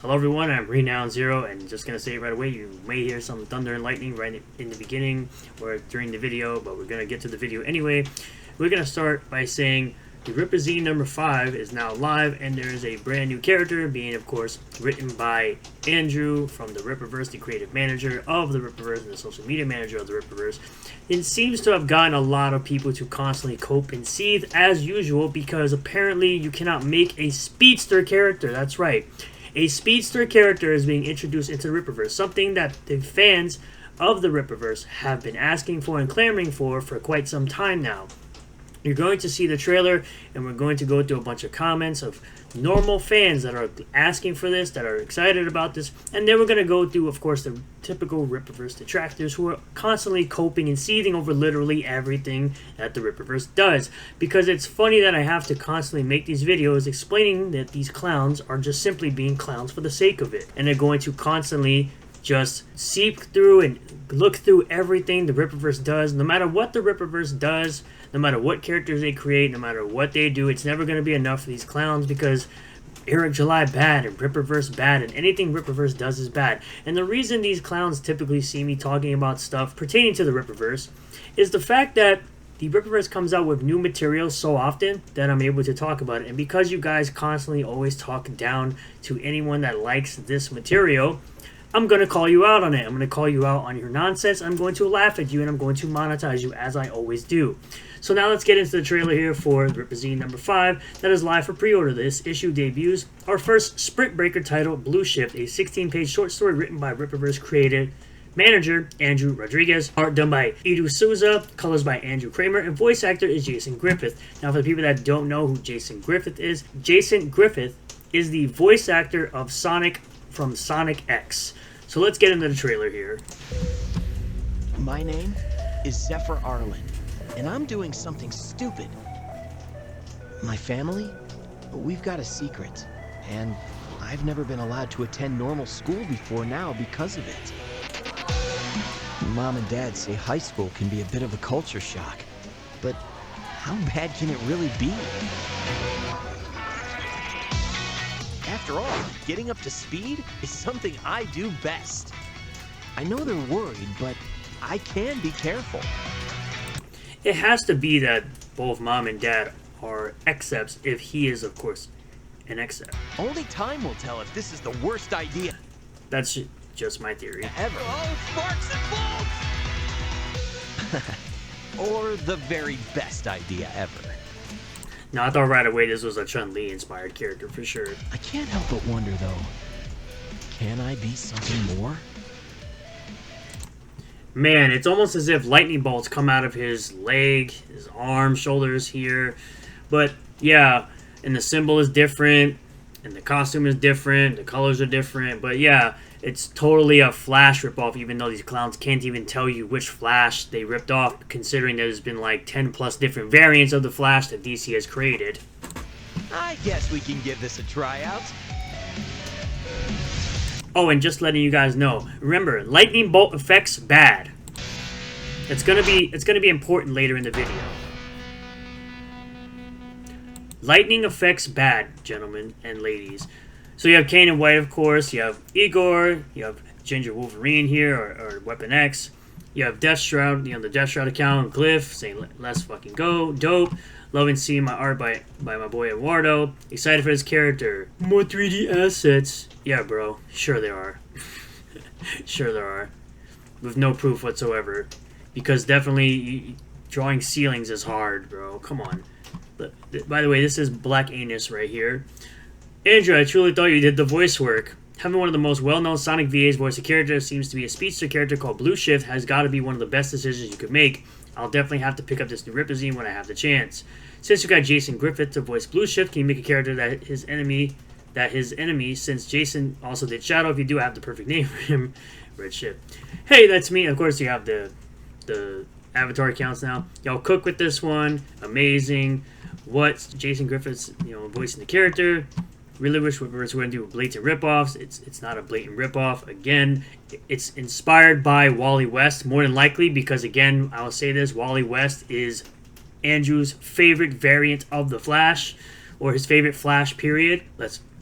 Hello everyone, I'm Renown Zero, and just gonna say it right away, you may hear some thunder and lightning right in the beginning or during the video, but we're gonna get to the video anyway. We're gonna start by saying the Rippaverse number 5 is now live, and there is a brand new character being, of course, written by Andrew from the Rippaverse, the creative manager of the Rippaverse and the social media manager of the Rippaverse. It seems to have gotten a lot of people to constantly cope and seethe as usual, because apparently you cannot make a Speedster character. That's right. A Speedster character is being introduced into the Rippaverse, something that the fans of the Rippaverse have been asking for and clamoring for quite some time now. You're going to see the trailer, and we're going to go through a bunch of comments of normal fans that are asking for this, that are excited about this, and then we're going to go through, of course, the typical Rippaverse detractors who are constantly coping and seething over literally everything that the Rippaverse does. Because it's funny that I have to constantly make these videos explaining that these clowns are just simply being clowns for the sake of it, and they're going to constantly just seep through and look through everything the Rippaverse does. No matter what the Rippaverse does, no matter what characters they create, no matter what they do, it's never going to be enough for these clowns, because Eric July bad and Rippaverse bad, and anything Rippaverse does is bad. And the reason these clowns typically see me talking about stuff pertaining to the Rippaverse is the fact that the Rippaverse comes out with new material so often that I'm able to talk about it. And because you guys constantly always talk down to anyone that likes this material, I'm going to call you out on it. I'm going to call you out on your nonsense. I'm going to laugh at you, and I'm going to monetize you as I always do. So now let's get into the trailer here for Rippaverse number 5 that is live for pre-order. This issue debuts our first sprint breaker title, Blue Shift, a 16-page short story written by Rippaverse creative manager Andrew Rodriguez, art done by Edu Souza, colors by Andrew Kramer, and voice actor is Jason Griffith. Now, for the people that don't know who Jason Griffith is the voice actor of Sonic from Sonic X. So let's get into the trailer here. My name is Zephyr Arlen, and I'm doing something stupid. My family? We've got a secret, and I've never been allowed to attend normal school before now because of it. Mom and Dad say high school can be a bit of a culture shock, but how bad can it really be? After all, getting up to speed is something I do best. I know they're worried, but I can be careful. It has to be that both Mom and Dad are accepts if he is, of course, an accept. Only time will tell if this is the worst idea. That's just my theory. Ever. Oh, sparks and bolts! Or the very best idea ever. Now, I thought right away this was a Chun-Li inspired character for sure. I can't help but wonder though, can I be something more? Man, it's almost as if lightning bolts come out of his leg, his arm, shoulders here. But yeah, and the symbol is different, and the costume is different, the colors are different. But yeah, it's totally a Flash ripoff, even though these clowns can't even tell you which Flash they ripped off, considering there's been like 10 plus different variants of the Flash that DC has created. I guess we can give this a tryout. Oh, and just letting you guys know, remember, lightning bolt effects bad. It's gonna be important later in the video. Lightning effects bad, gentlemen and ladies. So you have Kane and White, of course. You have Igor. You have Ginger Wolverine here, or Weapon X. You have Death Shroud, the Death Shroud account. Glyph saying "Let's fucking go." Dope. Loving seeing my art by my boy Eduardo. Excited for this character. More 3D assets. Yeah, bro. Sure there are. Sure there are. With no proof whatsoever. Because definitely drawing ceilings is hard, bro. Come on. But, by the way, this is Black Anus right here. Andrew, I truly thought you did the voice work. Having one of the most well-known Sonic VAs voice a character seems to be a Speedster character called Blue Shift has got to be one of the best decisions you could make. I'll definitely have to pick up this new Rippaverse when I have the chance. Since you got Jason Griffith to voice Blue Shift, can you make a character that his enemy, since Jason also did Shadow, if you do have the perfect name for him, Red Ship. Hey, that's me. Of course, you have the avatar accounts now. Y'all cook with this one. Amazing. What Jason Griffith's, voicing the character. Really wish Rippaverse wouldn't do blatant ripoffs. It's not a blatant ripoff. Again, it's inspired by Wally West, more than likely, because again, I'll say this, Wally West is Andrew's favorite variant of the Flash, or his favorite Flash period.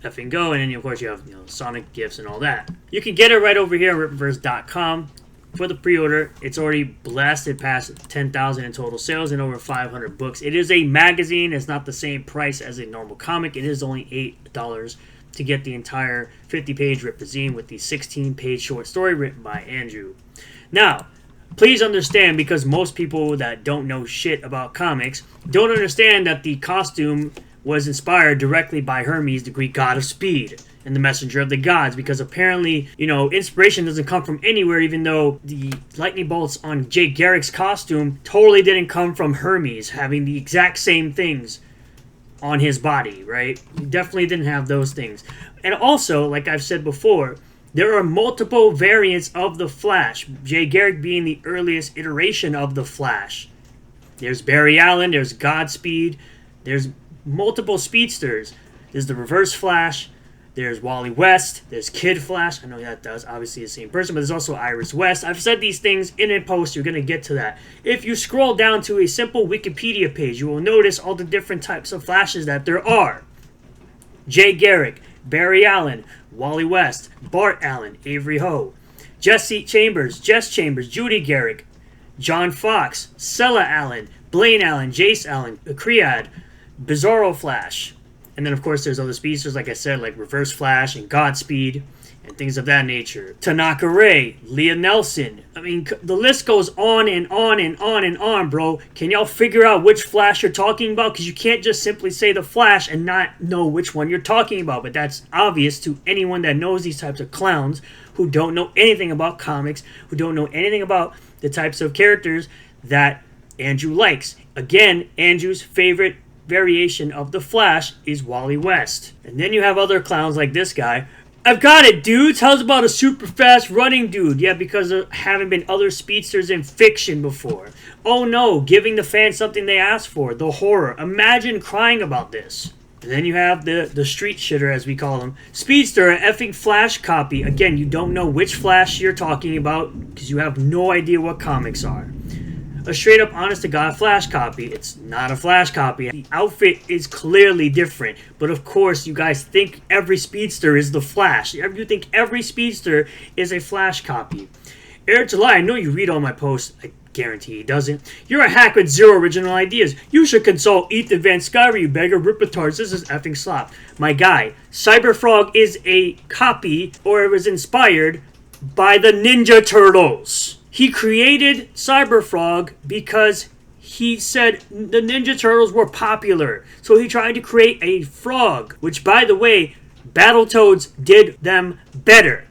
effing go. And then, of course, you have Sonic gifts and all that. You can get it right over here on Rippaverse.com. For the pre-order, it's already blasted past 10,000 in total sales and over 500 books. It is a magazine. It's not the same price as a normal comic. It is only $8 to get the entire 50-page Ripazine with the 16-page short story written by Andrew. Now, please understand, because most people that don't know shit about comics don't understand that the costume was inspired directly by Hermes, the Greek god of speed, and the messenger of the gods, because apparently, inspiration doesn't come from anywhere, even though the lightning bolts on Jay Garrick's costume totally didn't come from Hermes having the exact same things on his body, right? He definitely didn't have those things. And also, like I've said before, there are multiple variants of the Flash, Jay Garrick being the earliest iteration of the Flash. There's Barry Allen, there's Godspeed, there's multiple speedsters. There's the Reverse Flash, there's Wally West, there's Kid Flash. I know that does obviously the same person, but there's also Iris West. I've said these things in a post. You're going to get to that. If you scroll down to a simple Wikipedia page, you will notice all the different types of Flashes that there are. Jay Garrick, Barry Allen, Wally West, Bart Allen, Avery Ho, Jess Chambers, Judy Garrick, John Fox, Sella Allen, Blaine Allen, Jace Allen, Cread, Bizarro Flash. And then, of course, there's other speedsters, like I said, like Reverse Flash and Godspeed and things of that nature. Tanaka Ray, Leah Nelson. I mean, the list goes on and on and on and on, bro. Can y'all figure out which Flash you're talking about? Because you can't just simply say the Flash and not know which one you're talking about. But that's obvious to anyone that knows these types of clowns who don't know anything about comics, who don't know anything about the types of characters that Andrew likes. Again, Andrew's favorite variation of the Flash is Wally West. And then you have other clowns like this guy. I've got it, dudes. How's about a super fast running dude? Yeah, because there haven't been other speedsters in fiction before. Oh no, giving the fans something they asked for. The horror. Imagine crying about this. And then you have the street shitter, as we call him. Speedster, an effing Flash copy. Again, you don't know which Flash you're talking about because you have no idea what comics are. A straight up honest to God Flash copy. It's not a Flash copy. The outfit is clearly different. But of course, you guys think every speedster is the Flash. You think every speedster is a Flash copy. Eric July, I know you read all my posts. I guarantee he doesn't. You're a hack with zero original ideas. You should consult SEETHE Van Skyver, you beggar Rippaverse. This is effing slop. My guy, Cyberfrog is a copy, or it was inspired by the Ninja Turtles. He created Cyberfrog because he said the Ninja Turtles were popular. So he tried to create a frog, which, by the way, Battletoads did them better.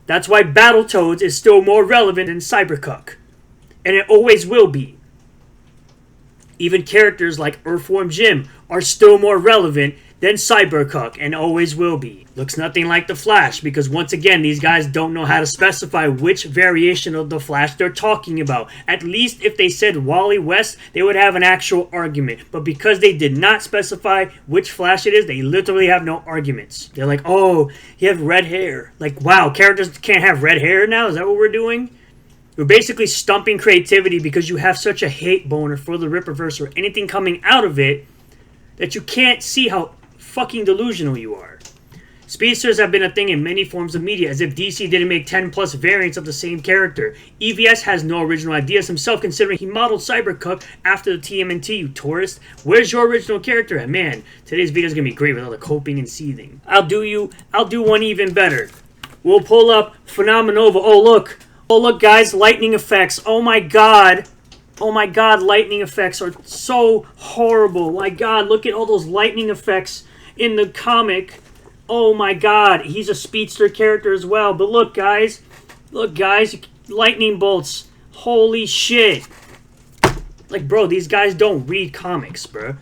That's why Battletoads is still more relevant than Cybercuck. And it always will be. Even characters like Earthworm Jim are still more relevant than Cybercuck, and always will be. Looks nothing like the Flash, because once again, these guys don't know how to specify which variation of the Flash they're talking about. At least if they said Wally West, they would have an actual argument. But because they did not specify which Flash it is, they literally have no arguments. They're like, oh, he has red hair. Like, wow, characters can't have red hair now? Is that what we're doing? We're basically stumping creativity because you have such a hate boner for the Rippaverse or anything coming out of it that you can't see how fucking delusional you are. Speedsters have been a thing in many forms of media, as if DC didn't make 10 plus variants of the same character. EVS has no original ideas himself, considering he modeled Cybercuck after the TMNT, you tourist. Where's your original character at? Man, today's video is gonna be great with all the coping and seething. I'll do one even better. We'll pull up Phenomenova. Oh look guys, lightning effects. Oh my god, lightning effects are so horrible. My god, look at all those lightning effects in the comic. Oh my god, he's a speedster character as well. But look guys, lightning bolts. Holy shit. Like, bro, these guys don't read comics, bro.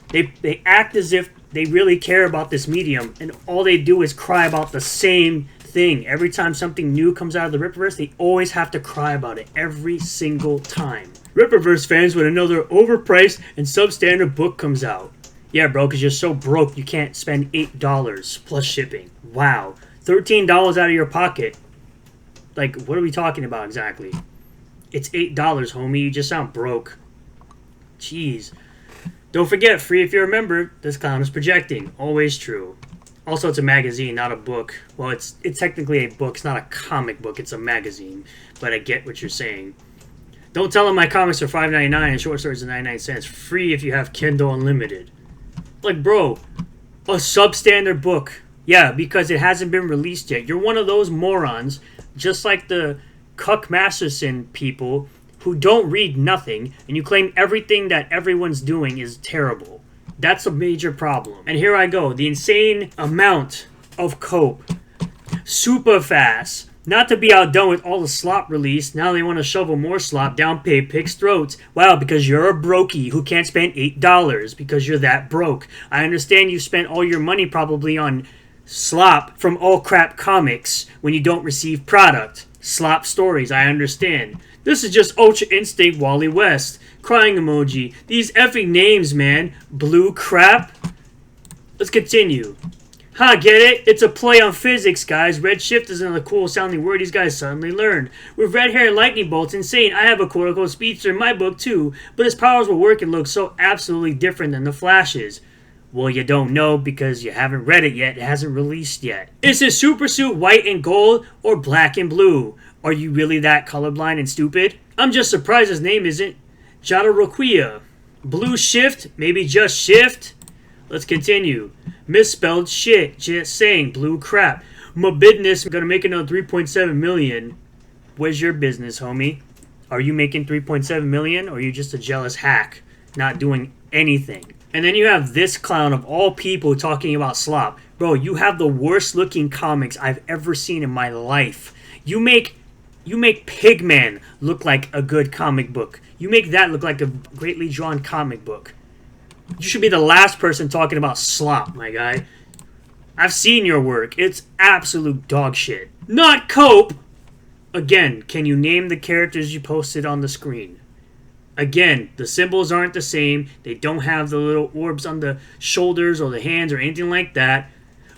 They act as if they really care about this medium, and all they do is cry about the same thing. Every time something new comes out of the Rippaverse, they always have to cry about it every single time. Rippaverse fans when another overpriced and substandard book comes out. Yeah, bro, because you're so broke you can't spend $8 plus shipping. Wow. $13 out of your pocket. Like, what are we talking about exactly? It's $8, homie. You just sound broke. Jeez. Don't forget, free if you're a member. This clown is projecting. Always true. Also, it's a magazine, not a book. Well, it's technically a book. It's not a comic book. It's a magazine. But I get what you're saying. Don't tell them my comics are $5.99 and short stories are 99 cents. Free if you have Kindle Unlimited. Like, bro, a substandard book. Yeah, because it hasn't been released yet. You're one of those morons, just like the Cuck Masterson people who don't read nothing, and you claim everything that everyone's doing is terrible. That's a major problem. And here I go. The insane amount of cope. Super fast. Not to be outdone with all the slop released, now they want to shovel more slop down pay pigs' throats. Wow, because you're a brokey who can't spend $8 because you're that broke. I understand you spent all your money probably on slop from all crap comics when you don't receive product. Slop stories, I understand. This is just Ultra Instinct Wally West. Crying emoji. These effing names, man. Blue crap. Let's continue. Huh, get it? It's a play on physics, guys. Red shift is another cool sounding word these guys suddenly learned. With red hair and lightning bolts, insane. I have a quote-unquote speedster in my book too, but his powers will work and look so absolutely different than the Flash's. Well, you don't know because you haven't read it yet. It hasn't released yet. Is his super suit white and gold or black and blue? Are you really that colorblind and stupid? I'm just surprised his name isn't Jodorowsky. Blue shift? Maybe just shift? Let's continue. Misspelled shit. Just saying. Blue crap. My business. I'm gonna make another 3.7 million. Where's your business, homie? Are you making 3.7 million or are you just a jealous hack? Not doing anything. And then you have this clown of all people talking about slop. Bro, you have the worst looking comics I've ever seen in my life. You make Pigman look like a good comic book. You make that look like a greatly drawn comic book. You should be the last person talking about slop, my guy. I've seen your work. It's absolute dog shit. Not cope! Again, can you name the characters you posted on the screen? Again, the symbols aren't the same. They don't have the little orbs on the shoulders or the hands or anything like that.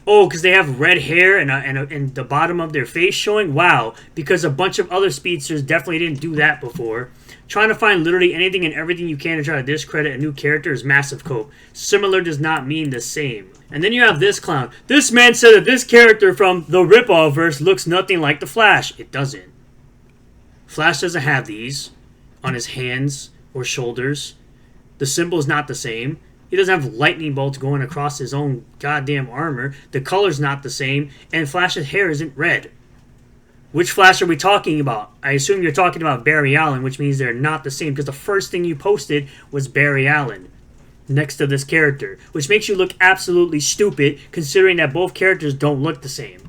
Oh, because they have red hair and the bottom of their face showing? Wow, because a bunch of other speedsters definitely didn't do that before. Trying to find literally anything and everything you can to try to discredit a new character is massive cope. Similar does not mean the same. And then you have this clown. This man said that this character from the Rippaverse looks nothing like the Flash. It doesn't. Flash doesn't have these on his hands or shoulders. The symbol is not the same. He doesn't have lightning bolts going across his own goddamn armor. The color's not the same. And Flash's hair isn't red. Which Flash are we talking about? I assume you're talking about Barry Allen, which means they're not the same, because the first thing you posted was Barry Allen next to this character, which makes you look absolutely stupid, considering that both characters don't look the same.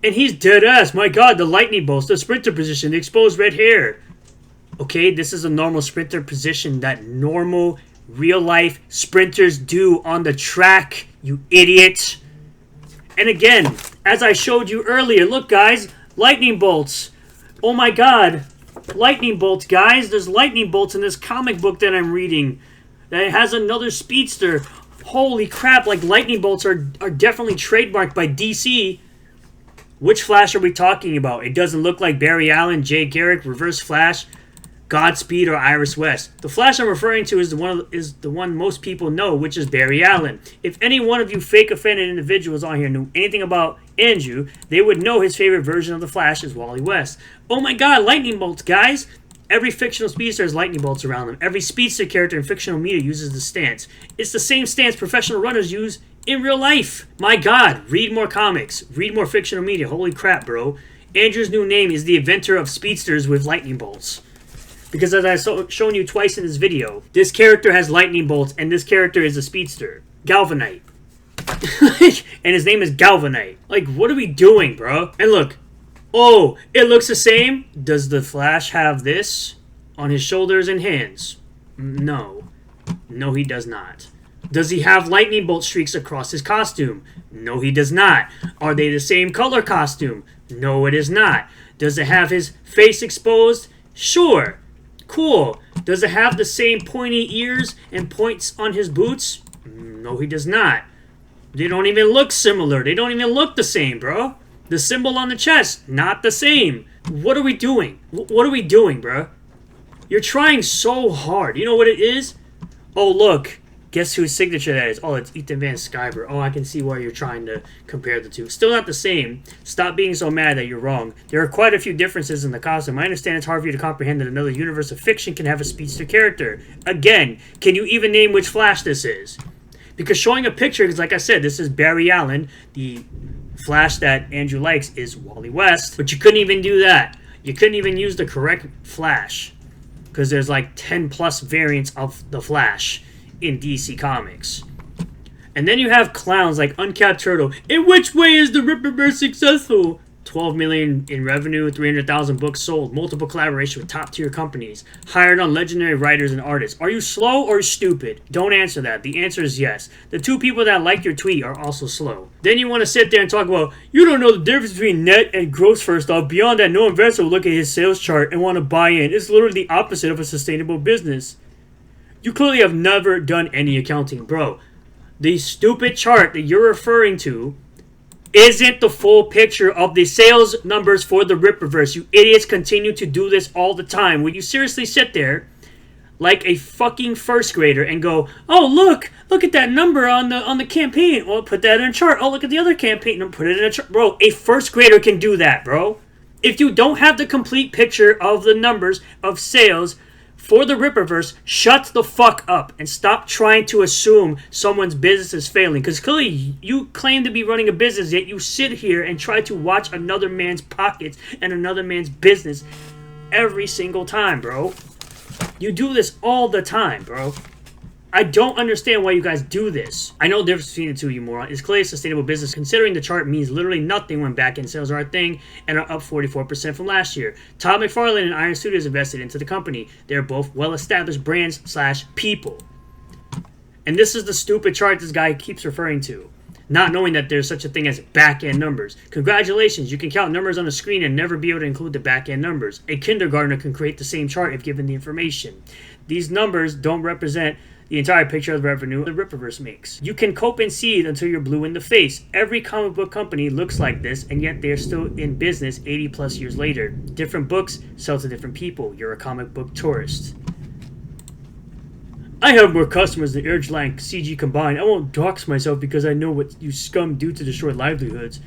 And he's dead ass. My god, the lightning bolts, the sprinter position, the exposed red hair. Okay, this is a normal sprinter position that normal, real-life sprinters do on the track, you idiot. And again, as I showed you earlier, look guys, lightning bolts. Oh my god, lightning bolts, guys. There's lightning bolts in this comic book that I'm reading. That has another speedster. Holy crap, like lightning bolts are definitely trademarked by DC. Which Flash are we talking about? It doesn't look like Barry Allen, Jay Garrick, Reverse Flash, Godspeed, or Iris West. The Flash I'm referring to is the one most people know, which is Barry Allen. If any one of you fake offended individuals on here knew anything about Andrew, they would know his favorite version of the Flash is Wally West. Oh my god, lightning bolts, guys! Every fictional speedster has lightning bolts around them. Every speedster character in fictional media uses the stance. It's the same stance professional runners use in real life. My god, read more comics. Read more fictional media. Holy crap, bro. Andrew's new name is the inventor of speedsters with lightning bolts. Because as I've shown you twice in this video, this character has lightning bolts, and this character is a speedster. Galvanite. And his name is Galvanite. Like, what are we doing, bro? And look. Oh, it looks the same? Does the Flash have this on his shoulders and hands? No. No, he does not. Does he have lightning bolt streaks across his costume? No, he does not. Are they the same color costume? No, it is not. Does it have his face exposed? Sure. Cool. Does it have the same pointy ears and points on his boots? No, he does not. They don't even look similar. They don't even look the same, bro. The symbol on the chest, not the same. What are we doing? What are we doing, bro? You're trying so hard. You know what it is? Oh, look. Guess whose signature that is? Oh, it's Ethan Van Sciver. Oh, I can see why you're trying to compare the two. Still not the same. Stop being so mad that you're wrong. There are quite a few differences in the costume. I understand it's hard for you to comprehend that another universe of fiction can have a speedster character. Again, can you even name which Flash this is? Because showing a picture, because like I said, this is Barry Allen. The Flash that Andrew likes is Wally West. But you couldn't even do that. You couldn't even use the correct Flash. Because there's like 10 plus variants of the Flash in DC Comics. And then you have clowns like Uncapped Turtle. In which way is the Rippaverse successful? 12 million in revenue, 300,000 books sold, multiple collaboration with top tier companies, hired on legendary writers and artists. Are you slow or stupid? Don't answer that. The answer is yes. The two people that liked your tweet are also slow. Then you want to sit there and talk about, you don't know the difference between net and gross first off. Beyond that, no investor will look at his sales chart and want to buy in. It's literally the opposite of a sustainable business. You clearly have never done any accounting, bro. The stupid chart that you're referring to isn't the full picture of the sales numbers for the Rippaverse. You idiots continue to do this all the time. Will you seriously sit there like a fucking first grader and go, oh, look at that number on the campaign. Well, put that in a chart. Oh, look at the other campaign. No, put it in a chart. Bro, a first grader can do that, bro. If you don't have the complete picture of the numbers of sales for the Rippaverse, shut the fuck up and stop trying to assume someone's business is failing. Because clearly you claim to be running a business, yet you sit here and try to watch another man's pockets and another man's business every single time, bro. You do this all the time, bro. I don't understand why you guys do this. I know the difference between the two, you moron. It's clearly a sustainable business, considering the chart means literally nothing when back-end sales are a thing and are up 44% from last year. Todd McFarlane and Iron Studios invested into the company. They're both well-established brands / people. And this is the stupid chart this guy keeps referring to, not knowing that there's such a thing as back-end numbers. Congratulations, you can count numbers on the screen and never be able to include the back-end numbers. A kindergartner can create the same chart if given the information. These numbers don't represent the entire picture of the revenue the Rippaverse makes. You can cope and seethe until you're blue in the face. Every comic book company looks like this, and yet they're still in business 80 plus years later. Different books sell to different people. You're a comic book tourist. I have more customers than Urge-Lang and CG combined. I won't dox myself because I know what you scum do to destroy livelihoods.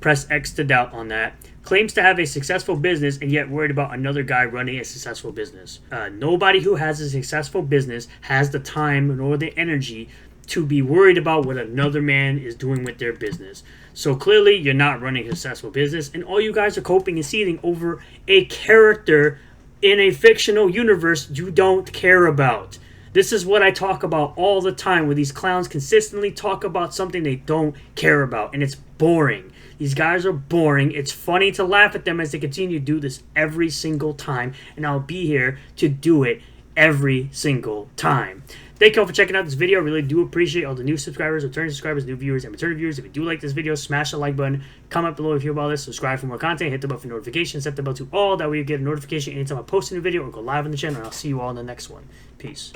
Press X to doubt on that. Claims to have a successful business and yet worried about another guy running a successful business. Nobody who has a successful business has the time nor the energy to be worried about what another man is doing with their business. So clearly you're not running a successful business, and all you guys are coping and seething over a character in a fictional universe you don't care about. This is what I talk about all the time, where these clowns consistently talk about something they don't care about, and it's boring. These guys are boring. It's funny to laugh at them as they continue to do this every single time, and I'll be here to do it every single time. Thank you all for checking out this video. I really do appreciate all the new subscribers, returning subscribers, new viewers, and returning viewers. If you do like this video, smash the like button. Comment below if you hear about this. Subscribe for more content. Hit the bell for notifications. Set the bell to all. That way you get a notification anytime I post a new video or go live on the channel. And I'll see you all in the next one. Peace.